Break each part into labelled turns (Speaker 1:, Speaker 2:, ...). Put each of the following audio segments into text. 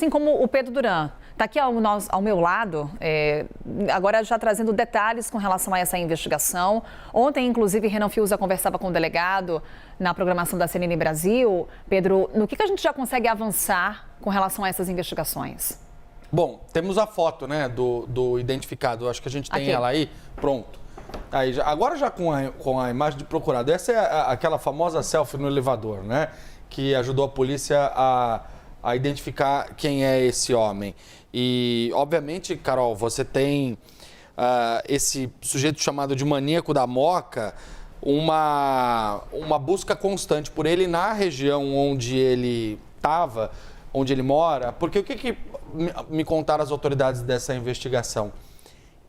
Speaker 1: Assim como o Pedro Duran, está aqui ao meu lado, agora já trazendo detalhes com relação a essa investigação. Ontem, inclusive, Renan Fiuza conversava com o delegado na programação da CNN Brasil. Pedro, no que a gente já consegue avançar com relação a essas investigações?
Speaker 2: Bom, temos a foto, né, do identificado. Acho que a gente tem
Speaker 1: aqui.
Speaker 2: Ela aí. Pronto. Aí, agora já com a imagem de procurado. Essa é aquela famosa selfie no elevador, né? Que ajudou a polícia a identificar quem é esse homem. E, obviamente, Carol, você tem esse sujeito chamado de maníaco da Moca, uma busca constante por ele na região onde ele estava, onde ele mora. Porque o que me contaram as autoridades dessa investigação?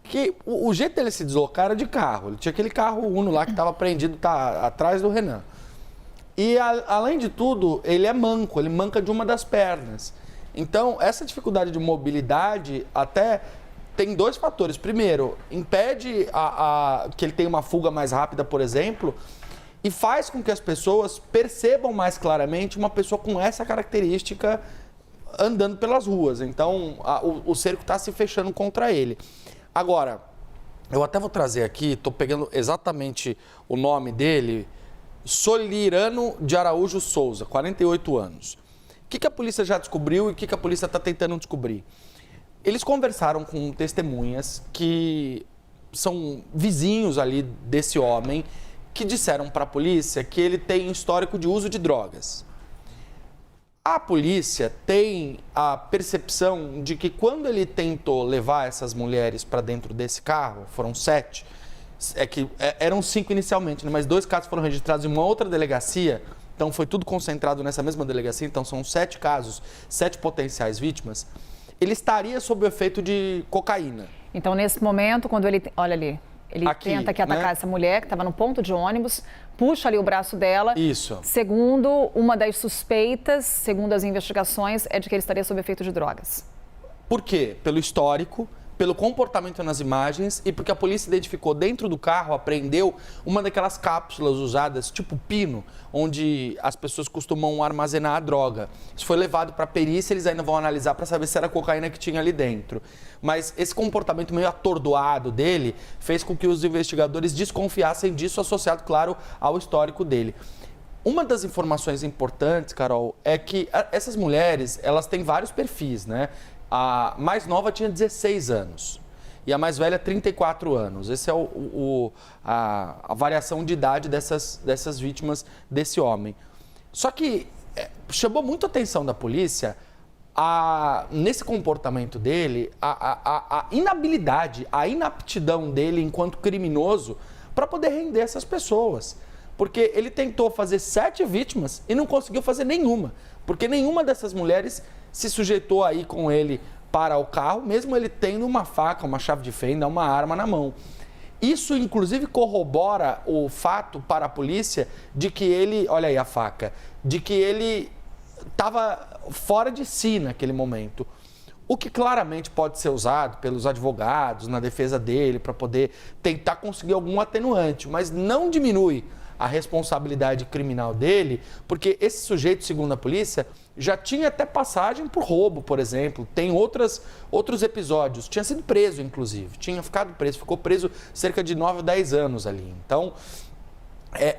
Speaker 2: Que o jeito dele se deslocar era de carro. Ele tinha aquele carro Uno lá que estava prendido, tá atrás do Renan. E, além de tudo, ele é manco, ele manca de uma das pernas. Então, essa dificuldade de mobilidade até tem dois fatores. Primeiro, impede que ele tenha uma fuga mais rápida, por exemplo, e faz com que as pessoas percebam mais claramente uma pessoa com essa característica andando pelas ruas. Então, o cerco está se fechando contra ele. Agora, eu até vou trazer aqui, estou pegando exatamente o nome dele, Solirano de Araújo Souza, 48 anos. O que a polícia já descobriu e o que a polícia está tentando descobrir? Eles conversaram com testemunhas que são vizinhos ali desse homem, que disseram para a polícia que ele tem histórico de uso de drogas. A polícia tem a percepção de que quando ele tentou levar essas mulheres para dentro desse carro, foram 7, eram 5 inicialmente, né? Mas 2 casos foram registrados em uma outra delegacia, então foi tudo concentrado nessa mesma delegacia, então são 7 casos, 7 potenciais vítimas. Ele estaria sob o efeito de cocaína.
Speaker 1: Então, nesse momento, quando ele, olha ali, ele tenta aqui atacar, né, essa mulher que estava no ponto de ônibus, puxa ali o braço dela.
Speaker 2: Isso.
Speaker 1: Segundo uma das suspeitas, segundo as investigações, é de que ele estaria sob efeito de drogas.
Speaker 2: Por quê? Pelo histórico, pelo comportamento nas imagens e porque a polícia identificou dentro do carro, apreendeu uma daquelas cápsulas usadas, tipo pino, onde as pessoas costumam armazenar a droga. Isso foi levado para a perícia, eles ainda vão analisar para saber se era cocaína que tinha ali dentro. Mas esse comportamento meio atordoado dele fez com que os investigadores desconfiassem disso, associado, claro, ao histórico dele. Uma das informações importantes, Carol, é que essas mulheres, elas têm vários perfis, né? A mais nova tinha 16 anos e a mais velha 34 anos. Essa é a variação de idade dessas vítimas desse homem. Só que chamou muito a atenção da polícia nesse comportamento dele, a inabilidade, a inaptidão dele enquanto criminoso para poder render essas pessoas. Porque ele tentou fazer 7 vítimas e não conseguiu fazer nenhuma. Porque nenhuma dessas mulheres se sujeitou aí com ele para o carro, mesmo ele tendo uma faca, uma chave de fenda, uma arma na mão. Isso, inclusive, corrobora o fato para a polícia de que ele, olha aí a faca, de que ele estava fora de si naquele momento. O que claramente pode ser usado pelos advogados na defesa dele para poder tentar conseguir algum atenuante, mas não diminui a responsabilidade criminal dele, porque esse sujeito, segundo a polícia, já tinha até passagem por roubo, por exemplo. Tem outros episódios. Tinha sido preso, inclusive. Tinha ficado preso. Ficou preso cerca de 9 ou 10 anos ali. Então,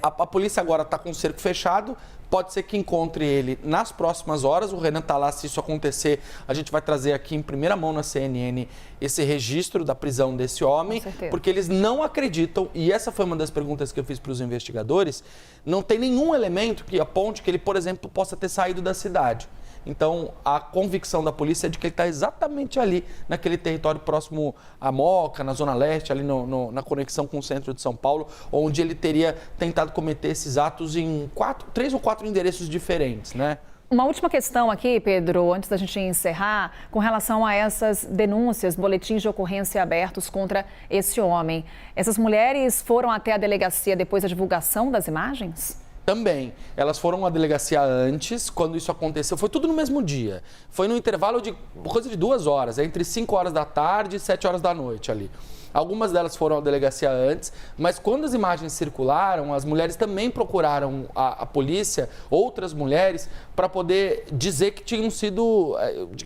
Speaker 2: a polícia agora está com o cerco fechado. Pode ser que encontre ele nas próximas horas. O Renan está lá, se isso acontecer, a gente vai trazer aqui em primeira mão na CNN esse registro da prisão desse homem, porque eles não acreditam, e essa foi uma das perguntas que eu fiz para os investigadores, não tem nenhum elemento que aponte que ele, por exemplo, possa ter saído da cidade. Então, a convicção da polícia é de que ele está exatamente ali, naquele território próximo à Moca, na Zona Leste, ali na conexão com o centro de São Paulo, onde ele teria tentado cometer esses atos em 3 ou 4 endereços diferentes, né?
Speaker 1: Uma última questão aqui, Pedro, antes da gente encerrar, com relação a essas denúncias, boletins de ocorrência abertos contra esse homem. Essas mulheres foram até a delegacia depois da divulgação das imagens?
Speaker 2: Também. Elas foram a uma delegacia antes, quando isso aconteceu. Foi tudo no mesmo dia. Foi no intervalo de coisa de 2 horas, entre 5 horas da tarde e 7 horas da noite ali. Algumas delas foram à delegacia antes, mas quando as imagens circularam, as mulheres também procuraram a polícia, outras mulheres, para poder dizer que tinham sido,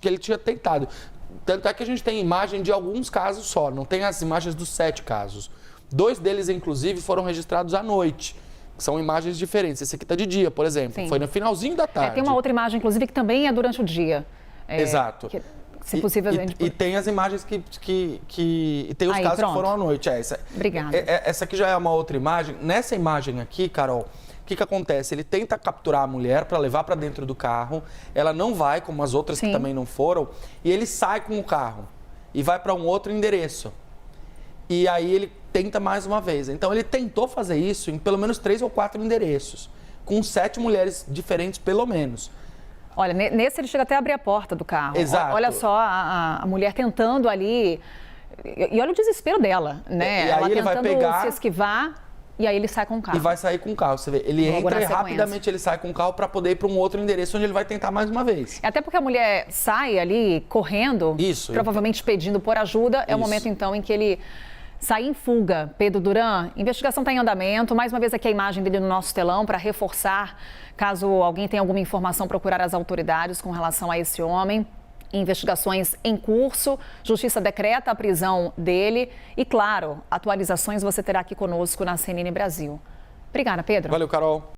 Speaker 2: que ele tinha tentado. Tanto é que a gente tem imagem de alguns casos só, não tem as imagens dos 7 casos. 2 deles, inclusive, foram registrados à noite. São imagens diferentes. Esse aqui está de dia, por exemplo.
Speaker 1: Sim.
Speaker 2: Foi no finalzinho da tarde.
Speaker 1: Tem uma outra imagem, inclusive, que também é durante o dia.
Speaker 2: Exato.
Speaker 1: Se possível,
Speaker 2: e tem as imagens que tem os casos
Speaker 1: pronto.
Speaker 2: que foram à noite.
Speaker 1: Obrigada.
Speaker 2: Essa aqui já é uma outra imagem. Nessa imagem aqui, Carol, o que acontece? Ele tenta capturar a mulher para levar para dentro do carro. Ela não vai, como as outras que também não foram. E ele sai com o carro e vai para um outro endereço. E aí ele tenta mais uma vez. Então ele tentou fazer isso em pelo menos 3 ou 4 endereços, com 7 mulheres diferentes pelo menos.
Speaker 1: Olha, nesse ele chega até a abrir a porta do carro.
Speaker 2: Exato.
Speaker 1: Olha só a mulher tentando ali, e olha o desespero dela, né?
Speaker 2: E aí
Speaker 1: ela
Speaker 2: ele vai
Speaker 1: tentando
Speaker 2: pegar
Speaker 1: se esquivar, e aí ele sai com o carro.
Speaker 2: e vai sair com o carro. Você vê, ele entra e rapidamente ele sai com o carro para poder ir para um outro endereço onde ele vai tentar mais uma vez.
Speaker 1: Até porque a mulher sai ali correndo,
Speaker 2: Isso.
Speaker 1: provavelmente pedindo por ajuda. É o
Speaker 2: Isso.
Speaker 1: momento então em que ele sai em fuga. Pedro Duran, a investigação está em andamento. Mais uma vez aqui a imagem dele no nosso telão para reforçar, caso alguém tenha alguma informação, procurar as autoridades com relação a esse homem. Investigações em curso, Justiça decreta a prisão dele e, claro, atualizações você terá aqui conosco na CNN Brasil. Obrigada, Pedro.
Speaker 2: Valeu, Carol.